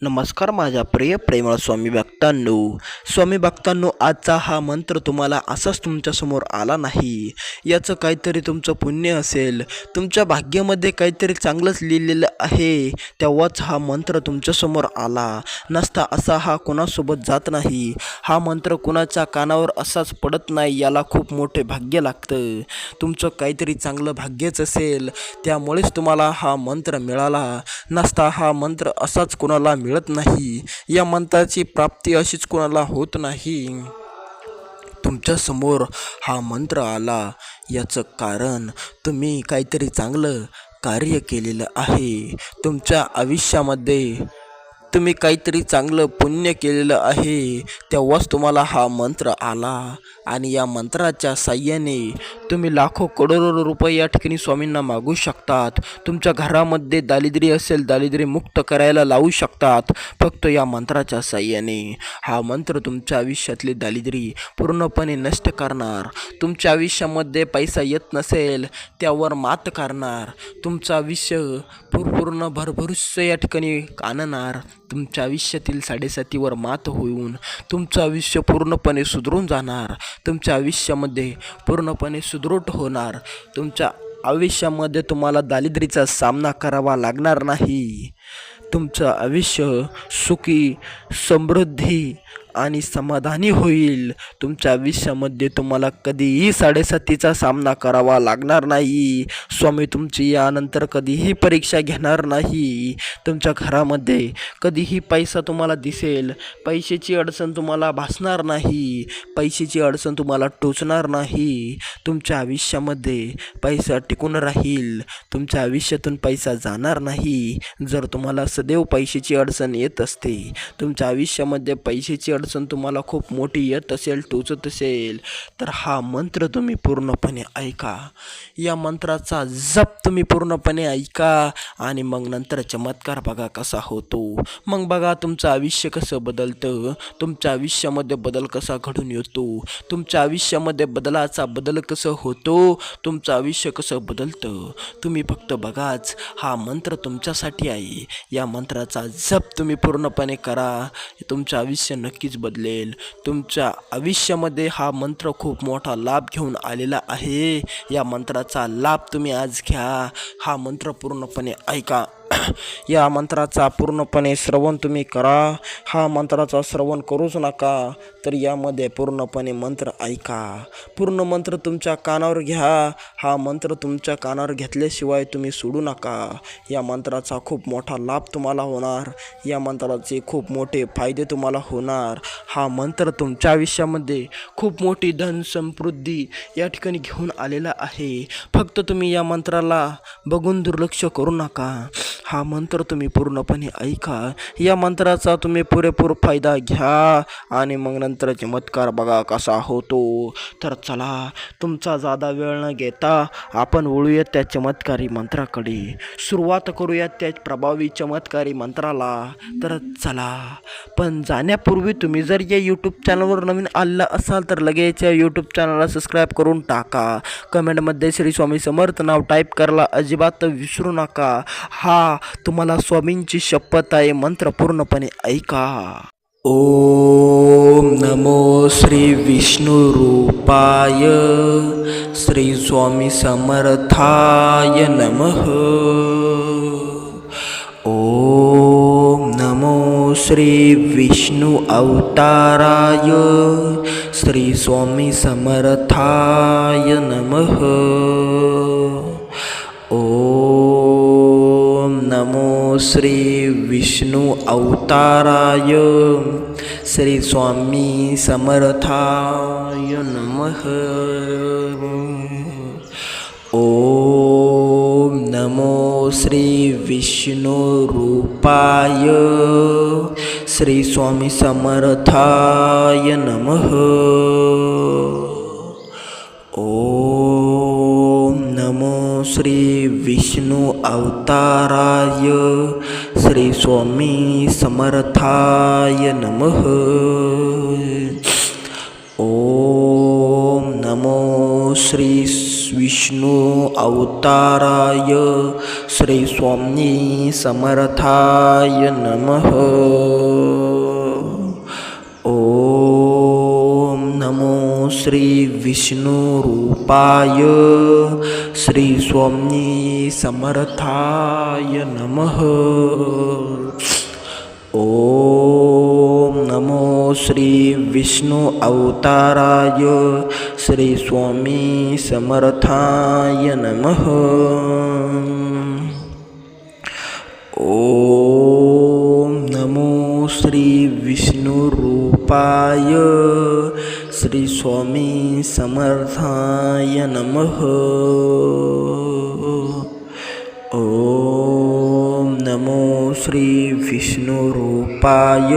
नमस्कार माझ्या प्रिय प्रेमळ स्वामी भक्तांनो, आजचा हा मंत्र तुम्हाला असाच तुमच्यासमोर आला नाही. याचं काहीतरी तुमचं पुण्य असेल, तुमच्या भाग्यामध्ये काहीतरी चांगलंच लिहिलेलं आहे, तेव्हाच हा मंत्र तुमच्यासमोर आला. नसता असा हा कोणासोबत जात नाही. हा मंत्र कुणाच्या कानावर असाच पडत नाही, याला खूप मोठे भाग्य लागतं. तुमचं काहीतरी चांगलं भाग्यच असेल, त्यामुळेच तुम्हाला हा मंत्र मिळाला. नसता हा मंत्र असाच कोणाला मिळत नाही. या मंत्राची प्राप्ती अशीच कोणाला होत नाही. तुमच्यासमोर हा मंत्र आला, याचं कारण तुम्ही काहीतरी चांगलं कार्य केलेलं आहे. तुमच्या आयुष्यामध्ये तुम्ही काहीतरी चांगलं पुण्य केलेलं आहे, तेव्हाच तुम्हाला हा मंत्र आला. आणि या मंत्राच्या साह्याने तुम्ही लाखो करोडो रुपये या ठिकाणी स्वामींना मागू शकतात. तुमच्या घरामध्ये दारिद्र्य असेल, दारिद्र्य मुक्त करायला लावू शकतात फक्त या मंत्राच्या साह्याने. हा मंत्र तुमच्या आयुष्यातले दारिद्र्य पूर्णपणे नष्ट करणार. तुमच्या आयुष्यामध्ये पैसा येत नसेल, त्यावर मात करणार. तुमचं आयुष्य पूर्ण भरभरून या ठिकाणी आणणार. तुमच्या आयुष्यातील साडेसातीवर मात होऊन तुमचं आयुष्य पूर्णपणे सुधरून जाणार. तुमच्या आयुष्यामध्ये पूर्णपणे सुदृढ होणार. तुमच्या आयुष्यामध्ये तुम्हाला दारिद्र्याचा सामना करावा लागणार नाही. तुमचं आयुष्य सुखी, समृद्धी आणि समाधानी होईल. तुमच्या आयुष्यामध्ये तुम्हाला कधीही साडेसातीचा सामना करावा लागणार नाही. स्वामी तुमची यानंतर कधीही परीक्षा घेणार नाही. तुमच्या घरामध्ये कधीही पैसा तुम्हाला दिसेल, पैशाची अडचण तुम्हाला भासणार नाही. पैशाची अडचण तुम्हाला टोचणार नाही. तुमच्या आयुष्यामध्ये पैसा टिकून राहील. तुमच्या आयुष्यातून पैसा जाणार नाही. जर तुम्हाला सदैव पैशाची अडचण येत असते, तुमच्या आयुष्यामध्ये पैशाची अडचण तुम्हाला खूप मोठी येत असेल, टोचत असेल, तर हा मंत्र तुम्ही पूर्णपणे ऐका. या मंत्राचा जप तुम्ही पूर्णपणे ऐका आणि मग नंतर चमत्कार बघा कसा होतो. मग बघा तुमचं आयुष्य कसं बदलतं. तुमच्या आयुष्यामध्ये बदल कसा घडून येतो. तुमच्या आयुष्यामध्ये बदलाचा बदल कसं होतो. तुमचं आयुष्य कसं बदलतं तुम्ही फक्त बघाच. हा मंत्र तुमच्यासाठी आहे. या मंत्राचा जप तुम्ही पूर्णपणे करा. तुमचं आयुष्य नक्कीच बदलेल. तुमच्या आयुष्यामध्ये हा मंत्र खूप मोठा लाभ घेऊन आलेला आहे. या मंत्राचा लाभ तुम्ही आज घ्या. हा मंत्र पूर्णपणे ऐका. या मंत्राचा पूर्णपणे श्रवण तुम्ही करा. हा मंत्राचा श्रवण करूच नका, तर यामध्ये पूर्णपणे मंत्र ऐका. पूर्ण मंत्र तुमच्या कानावर घ्या. हा मंत्र तुमच्या कानावर घेतल्याशिवाय तुम्ही सोडू नका. या मंत्राचा खूप मोठा लाभ तुम्हाला होणार. या मंत्राचे खूप मोठे फायदे तुम्हाला होणार. हा मंत्र तुमच्या आयुष्यामध्ये खूप मोठी धन समृद्धी या ठिकाणी घेऊन आलेला आहे. फक्त तुम्ही या मंत्राला बघून दुर्लक्ष करू नका. हा मंत्र तुम्ही पूर्णपणे ऐका. या मंत्राचा तुम्ही पुरेपूर फायदा घ्या आणि मग नंतर चमत्कार बघा कसा होतो. तर चला, तुमचा जादा वेळ न घेता आपण वळूयात त्या चमत्कारी मंत्राकडे. सुरुवात करूयात त्या प्रभावी चमत्कारी मंत्राला. तर चला, पण जाण्यापूर्वी तुम्ही जर या यूट्यूब चॅनलवर नवीन आलेला असाल तर लगेच या यूट्यूब चॅनलला सबस्क्राईब करून टाका. कमेंटमध्ये श्री स्वामी समर्थ नाव टाईप करायला अजिबात विसरू नका. हा तुम्हाला स्वामींची शपथ आहे. मंत्र पूर्णपणे ऐका. ओम नमो श्री विष्णु रूपाय श्री स्वामी समर्थाय नमः. ओम नमो श्री विष्णु अवताराय श्री स्वामी समर्थाय नमः. ओम नमो श्री विष्णु अवताराय श्री स्वामी समर्थाय नमः. ओम नमो श्री विष्णु रूपाय श्री स्वामी समर्थाय नमः. ओम नमो श्री विष्णु अवताराय श्री स्वामी समर्थाय नमः. ओम नमो श्री विष्णू अवताराय श्री स्वामी समर्थाय नमः. ओम नमो श्री विष्णु रूपाय श्री स्वामी समर्थाय नमः. ओम नमो श्री विष्णु अवताराय श्री स्वामी समर्थाय नमः. ओम नमो श्री विष्णु रूपाय श्री स्वामी समर्थाय नमः. ओम नमो श्री विष्णु रूपाय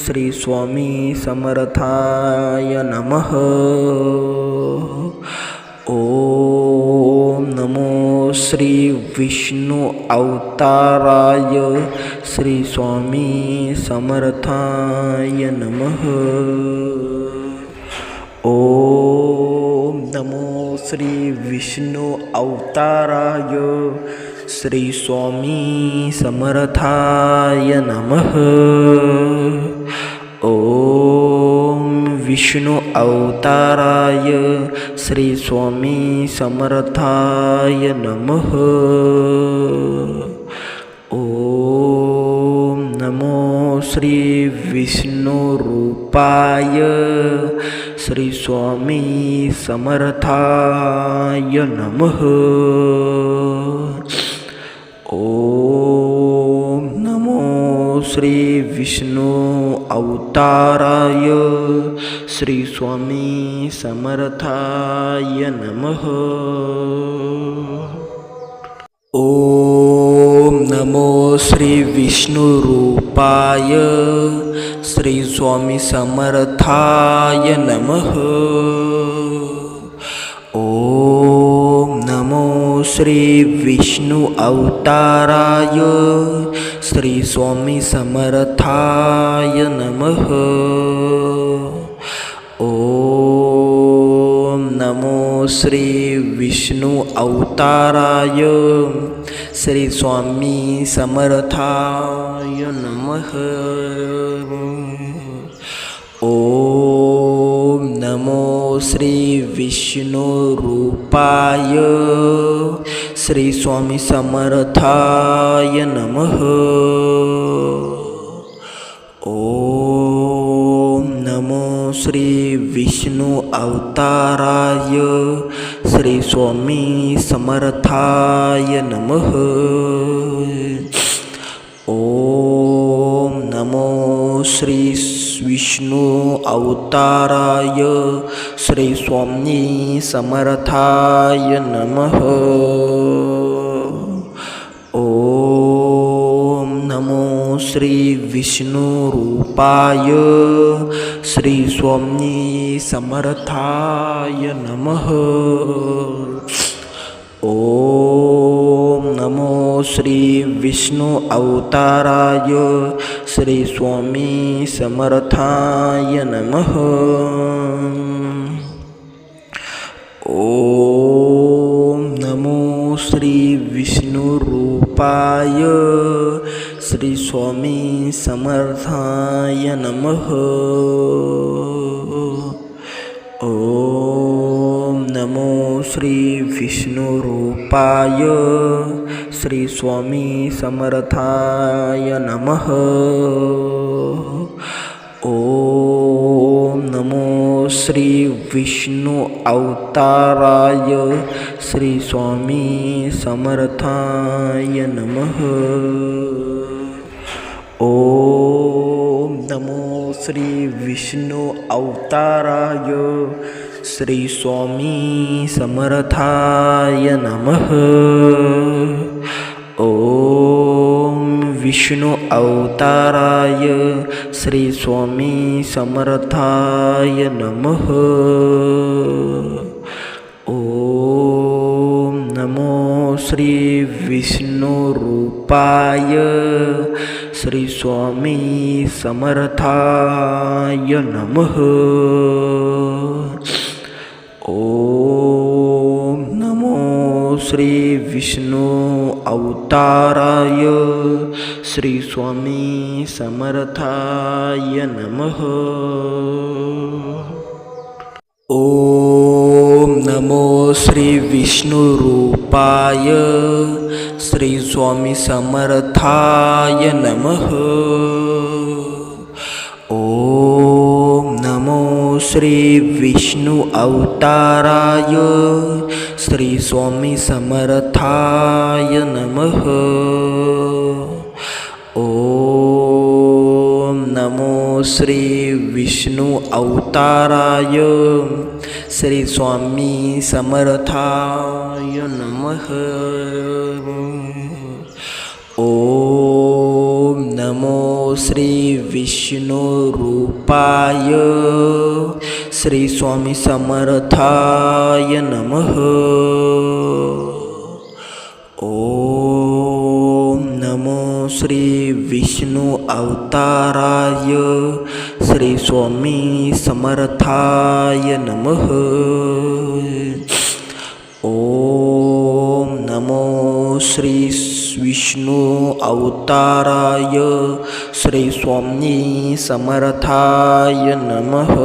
श्री स्वामी समर्थाय नमः. ओम नमो श्री विष्णु अवताराय श्री स्वामी समर्थाय नमः. ओम नमो श्री विष्णु अवताराय श्री स्वामी समर्थाय नमः. ओम विष्णु अवताराय श्री स्वामी समर्थाय नमः. ओम नमो श्री विष्णु रूपाय श्री स्वामी समर्थाय नमः. ओम नमो श्री विष्णु अवताराय श्री स्वामी समर्थाय नमः. ओम नमो श्री विष्णु रूपाय श्री स्वामी समर्थाय नमः. ओम नमो श्री विष्णु अवताराय श्री स्वामी समर्थाय नमः. ओम नमो श्री विष्णु अवताराय श्री स्वामी समर्थाय नमः. ओम नमो श्री विष्णु रूपाय श्री स्वामी समर्थाय नमः. ओम नमो श्री विष्णु अवताराय श्री स्वामी समर्थाय नमः. ओम नमो श्री विष्णु अवताराय श्री स्वामी समर्थाय नमः. ओम नमो श्री विष्णु रूपाय श्री स्वामी समर्थाय नमः. ओम नमो श्री विष्णु अवताराय श्री स्वामी समर्थाय नमः. ओम नमो श्री विष्णु रूपाय श्री स्वामी समर्थाय नमः. ओम नमो श्री विष्णु रूपाय श्री स्वामी समर्थाय नमः. ओम नमो श्री विष्णु अवताराय श्री स्वामी समर्थाय नमः. ओम नमो श्री विष्णु अवताराय श्री स्वामी समर्थाय नमः. ओम विष्णु अवताराय श्री स्वामी समर्थाय नमः. ओम नमो श्री विष्णु रूपाय श्री स्वामी समर्थाय नमः. ओम श्री विष्णू अवताराय श्री स्वामी समर्थाय नमः. ओम नमो श्री विष्णु रूपाय श्री स्वामी समर्थाय नमः. ओम नमो श्री विष्णु अवताराय श्री स्वामी समर्थाय नमः. ओम नमो श्री विष्णु अवताराय श्री स्वामी समर्थाय नमः. ओम नमो श्री विष्णु रूपाय श्री स्वामी समर्थाय नमः. ओम नमो श्री विष्णु अवताराय श्री स्वामी समर्थाय नमः. ओम नमो श्री विष्णु अवताराय श्री स्वामी समर्थाय नमः.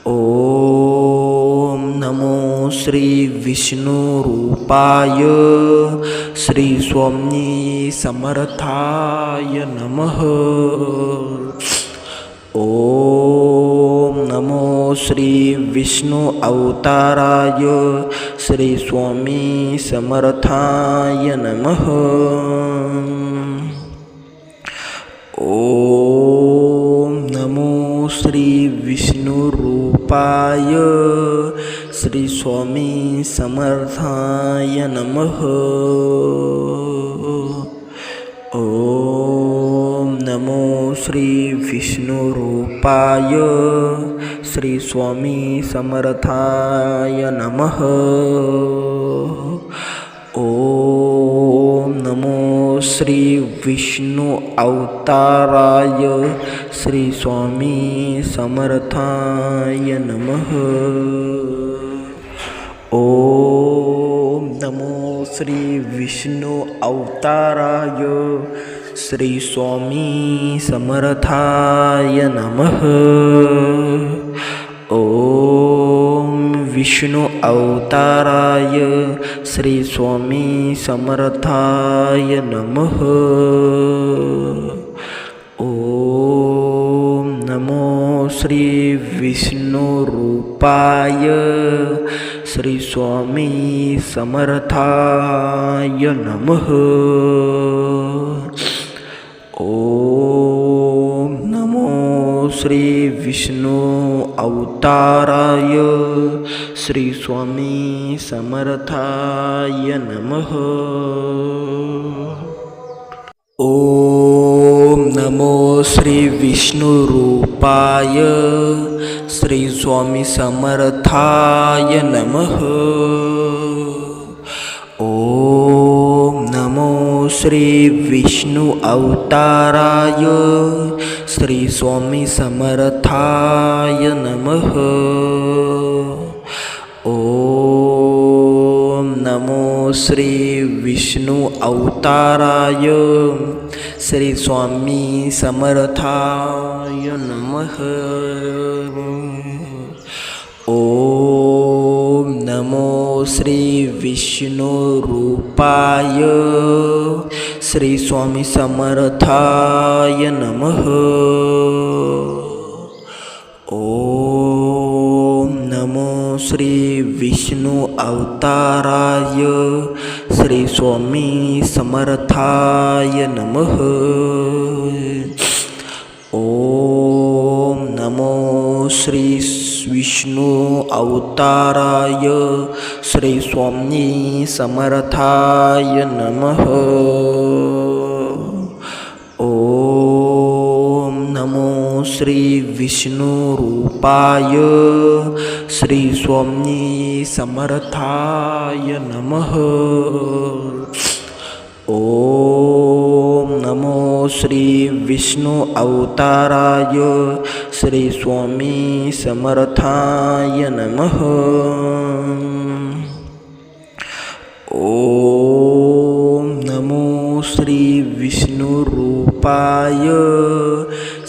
ओम नमो श्री विष्णु रूपाय श्री स्वामी समर्थाय नमः. ओम नमो श्री विष्णु अवताराय श्री स्वामी समर्थाय नमः. ओम नमो श्री विष्णु रूपाय श्री स्वामी समर्थाय नमः. ओम नमो श्री विष्णु रूपाय श्री स्वामी समर्थाय नमः. ओम नमो श्री विष्णु अवताराय श्री स्वामी समर्थाय नमः. ओम नमो श्री विष्णु अवताराय श्री स्वामी समर्थाय नमः. ओम विष्णु अवताराय श्री स्वामी समर्थाय नमः. ओम नमो श्री विष्णु रूपाय श्री स्वामी समर्थाय नमः. ओम नमो श्री विष्णु अवताराय श्री स्वामी समर्थाय नमः. ओम नमो श्री विष्णु रूपाय श्री स्वामी समर्थाय नमः. ओम नमो श्री विष्णु अवताराय श्री स्वामी समर्थाय नमः. ओम नमो श्री विष्णु अवताराय श्री स्वामी समर्थाय नमः. ओम नमो श्री विष्णु रूपाय श्री स्वामी समर्थाय नमः. ओम नमो श्री विष्णु अवताराय श्री स्वामी समर्थाय नमः. ओम नमो श्री विष्णु अवताराय श्री स्वामी समर्थाय नमः. ओम नमो श्री विष्णु रूपाय श्री स्वामी समर्थाय नमः. ओम नमो श्री विष्णु अवताराय श्री स्वामी समर्थाय नमः. ओम नमो श्री विष्णु रूपाय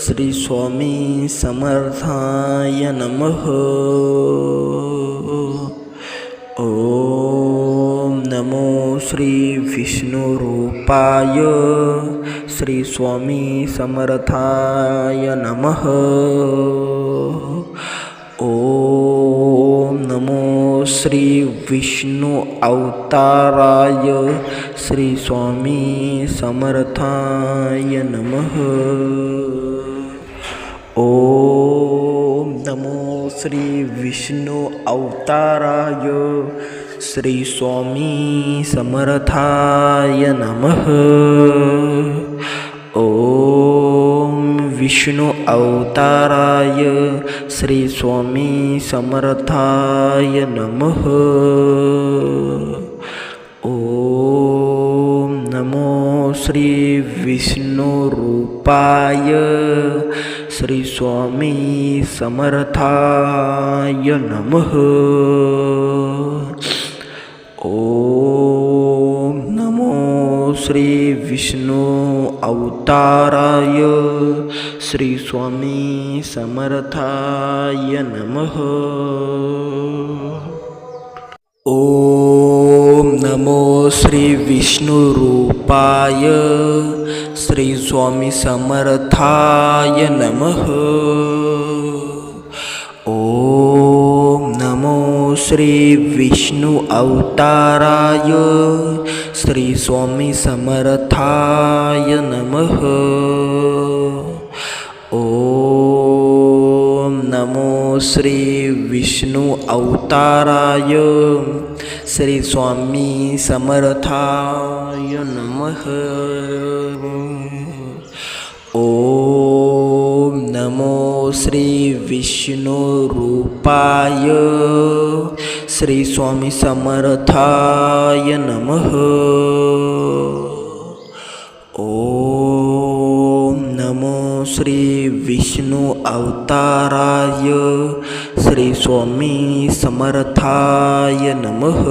श्री स्वामी समर्थाय नमः. ओम नमो श्री विष्णु रूपाय श्री स्वामी समर्थाय नमः. ओम नमो श्री विष्णु अवताराय श्री स्वामी समर्थाय नमः. ओम नमो श्री विष्णु अवताराय श्री स्वामी समर्थाय नमः. ओम विष्णु अवताराय श्री स्वामी समर्थाय नमः. ओम नमो श्री विष्णु रूपाय श्री स्वामी समर्थाय नमः. ओम नमो श्री विष्णु अवताराय श्री स्वामी समर्थाय नमः. ओम नमो श्री विष्णु रूपाय श्री स्वामी समर्थाय नमः. ओम नमो श्री विष्णु अवताराय श्री स्वामी समर्थाय नमः. ओम नमो श्री विष्णु अवताराय श्री स्वामी समर्थाय नमः. ओम नमो श्री विष्णु रूपाय श्री स्वामी समर्थाय नमः. ओम नमो श्री विष्णु अवताराय श्री स्वामी समर्थाय नमः.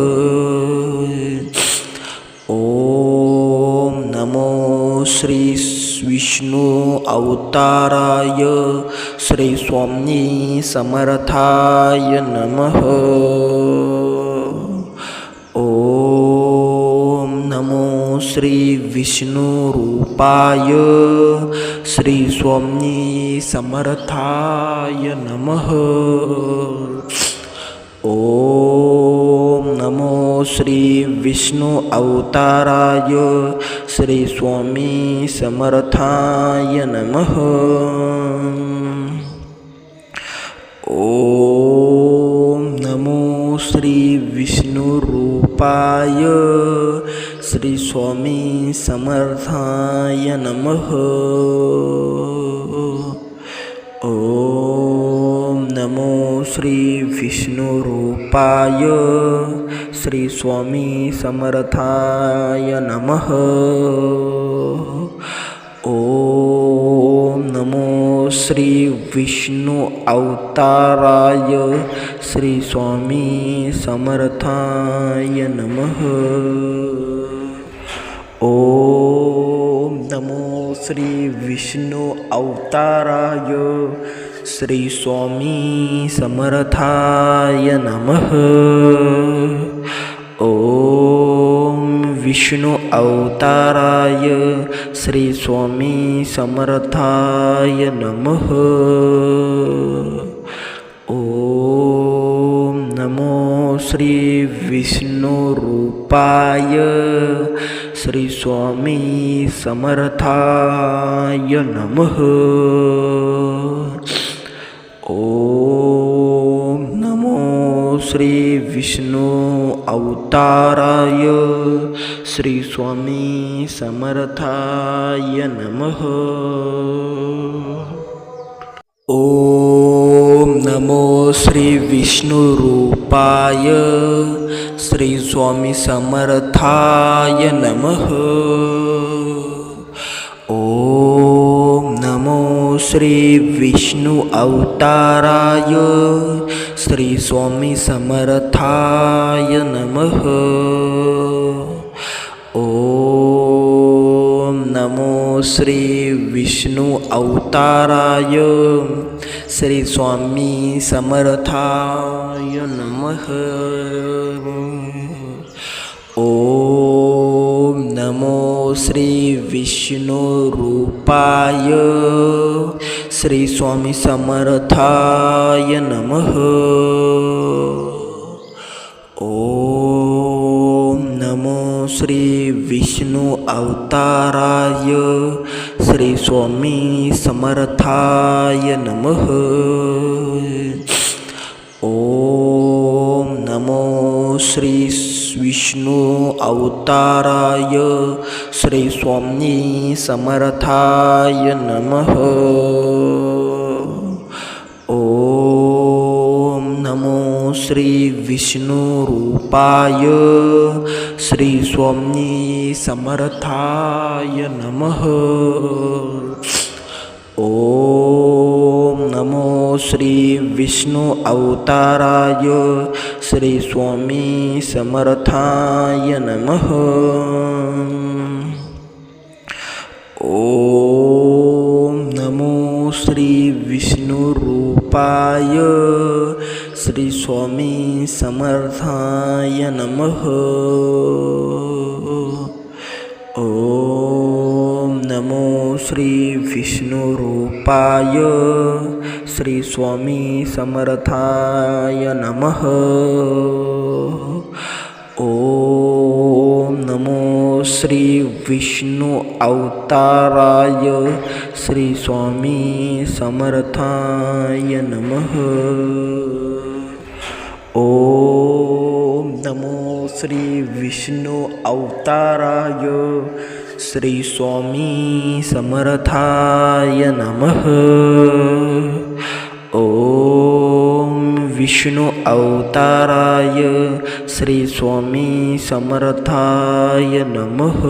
ओम नमो श्री विष्णु अवताराय श्री स्वामी समर्थाय नमः. ओम नमो श्री विष्णु रूपाय श्री स्वामी समर्थाय नमः. ओम नमो श्री विष्णु अवताराय श्री स्वामी समर्थाय नमः. ओम नमो श्री विष्णु रूपाय श्री स्वामी समर्थाय नमः. ओम नमो श्री विष्णु रूपाय श्री स्वामी समर्थाय नमः. ओम नमो श्री विष्णु अवताराय श्री स्वामी समर्थाय नमः. ओम नमो श्री विष्णु अवताराय श्री स्वामी समर्थाय नमः. ओम विष्णु अवताराय श्री स्वामी समर्थाय नमः. ओम नमो श्री विष्णु रूपाय श्री स्वामी समर्थाय नमः. ओम नमो श्री विष्णु अवताराय श्री स्वामी समर्थाय नमः. ओम नमो श्री विष्णु रूपाय श्री स्वामी समर्थाय नमः. ओम श्री विष्णु अवताराय श्री स्वामी समर्थाय नमः. ओम नमो श्री विष्णु अवताराय श्री स्वामी समर्थाय नमः. ओम नमो श्री विष्णु रूपाय श्री स्वामी समर्थाय नमः. ओम नमो श्री विष्णु अवताराय श्री स्वामी समर्थाय नमः. ओम नमो श्री विष्णु अवताराय श्री स्वामी समर्थाय नमः. ओम नमो श्री विष्णु रूपाय श्री स्वामी समर्थाय नमः. ओम नमो श्री विष्णु अवताराय श्री स्वामी समर्थाय नमः. ओम नमो श्री विष्णु रूपाय श्री स्वामी समर्थाय नमः. ओम नमो श्री विष्णु रूपाय श्री स्वामी समर्थाय नमः. ओम नमो श्री विष्णु अवताराय श्री स्वामी समर्थाय नमः. ओम नमो श्री विष्णु अवताराय श्री स्वामी समर्थाय नमः. ओम विष्णु अवताराय श्री स्वामी समर्थाय नमः.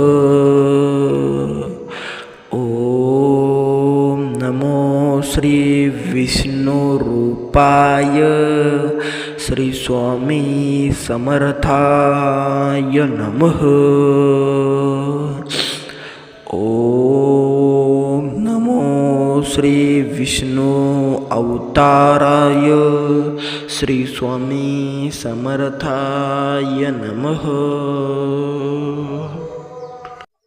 ओम नमो श्री विष्णु रूपाय श्री स्वामी समर्थाय नमः. ओम नमो श्री विष्णु अवताराय श्री स्वामी समर्थाय नमः.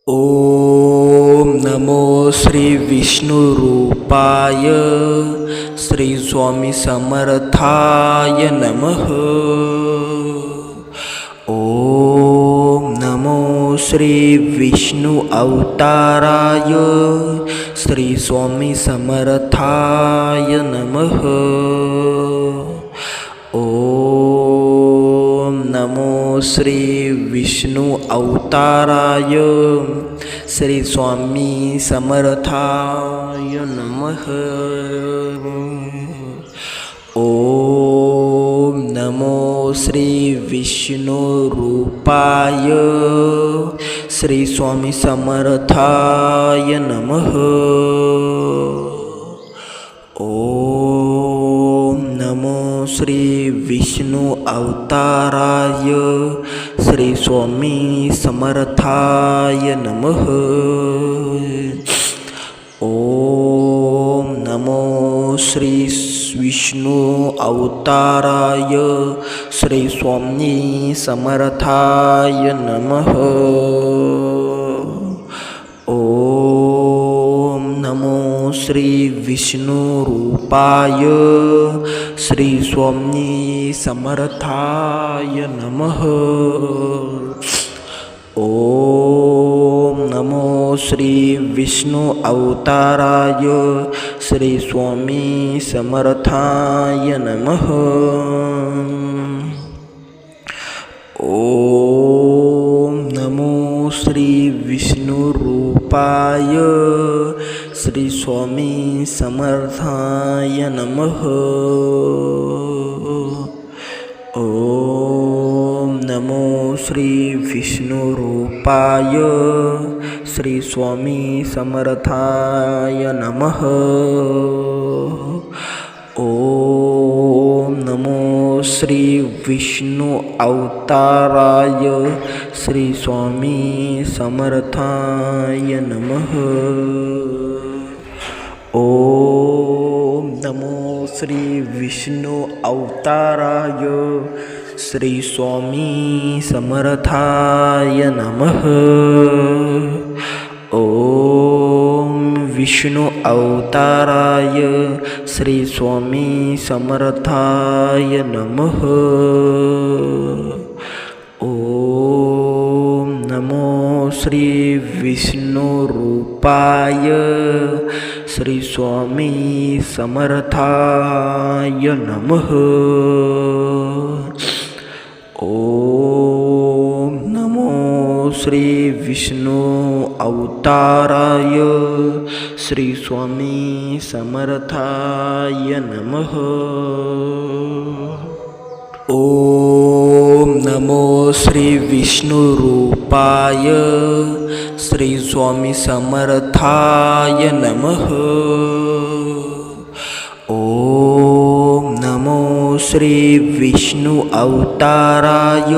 ओम नमो श्री विष्णु रूपाय श्री स्वामी समर्थाय नमः. ओम नमो श्री विष्णु अवताराय श्री स्वामी समर्थाय नमः. ओम नमो श्री विष्णु अवताराय श्री स्वामी समर्थाय नमः. ओम नमो श्री विष्णु रूपाय श्री स्वामी समर्थाय नमः. ओम नमो श्री विष्णु अवताराय श्री स्वामी समर्थाय नमः. ओम नमो श्री विष्णु अवताराय श्री स्वामी समर्थाय नमः. ओम नमो श्री विष्णु रूपाय श्री स्वामी समर्थाय नमः. ओम नमो श्री विष्णु अवताराय श्री स्वामी समर्थाय नमः. ओम नमो श्री विष्णु रूपाय श्री स्वामी समर्थाय नमः. ओम नमो श्री विष्णु रूपाय श्री स्वामी समर्थाय नमः. ओम नमो श्री विष्णु अवताराय श्री स्वामी समर्थाय नमः. ओम नमो श्री विष्णु अवताराय श्री स्वामी समर्थाय नमः. ओम विष्णु अवताराय श्री स्वामी समर्थाय नमः. ओम नमो श्री विष्णु रूपाय श्री स्वामी समर्थाय नमः. ओम नमो श्री विष्णु अवताराय श्री स्वामी समर्थाय नमः. ओम नमो श्री विष्णु रूपाय श्री स्वामी समर्थाय नमः. ओम नमो श्री विष्णु अवताराय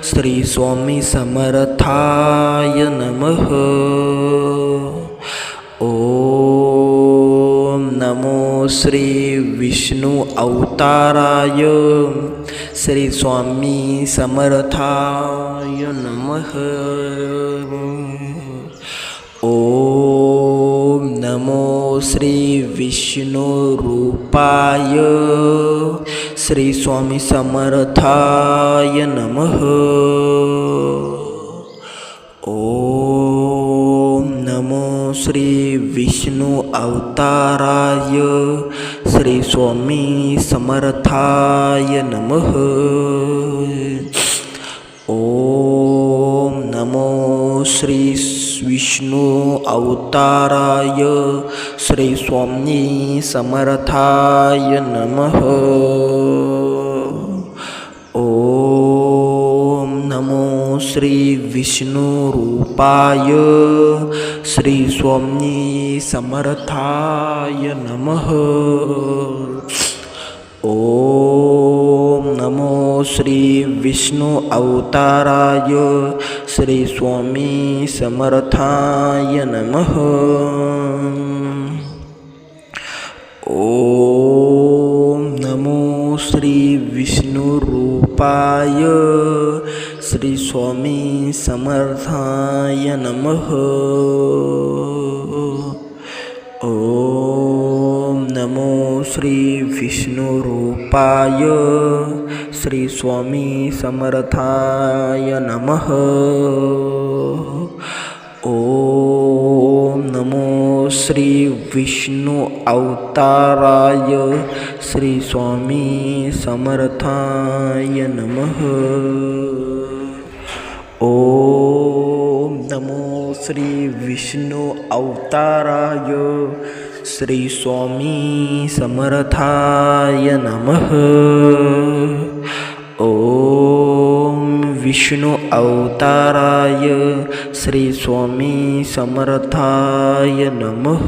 श्री स्वामी समर्थाय नमः. ओम नमो श्री विष्णु अवताराय श्री स्वामी समर्थाय नमः. ओम नमो श्री विष्णु रूपाय श्री स्वामी समर्थाय नमः. ओम नमो श्री विष्णु अवताराय श्री स्वामी समर्थाय नमः. ओम नमो श्री विष्णु अवताराय श्री स्वामी समर्थाय नमः. ओम नमो श्री विष्णु रूपाय श्री स्वामी समर्थाय नमः. ओम नमो श्री विष्णु अवताराय श्री स्वामी समर्थाय नमः. ओम नमो श्री विष्णु रूपाय श्री स्वामी समर्थाय नमः. ओम नमो श्री विष्णु रूपाय श्री स्वामी समर्थाय नमः. ओम नमो श्री विष्णु अवताराय श्री स्वामी समर्थाय नमः. ओम नमो श्री विष्णु अवताराय श्री स्वामी समर्थाय नमः. ओम विष्णु अवताराय श्री स्वामी समर्थाय नमः.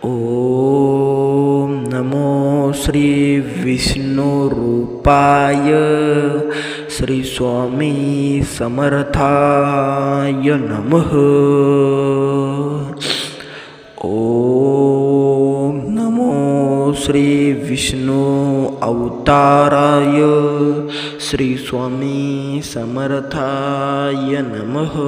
ओम नमो श्री विष्णु रूपाय श्री स्वामी समर्थाय नमः. ओम नमो श्री विष्णु अवताराय श्री स्वामी समर्थाय नमः.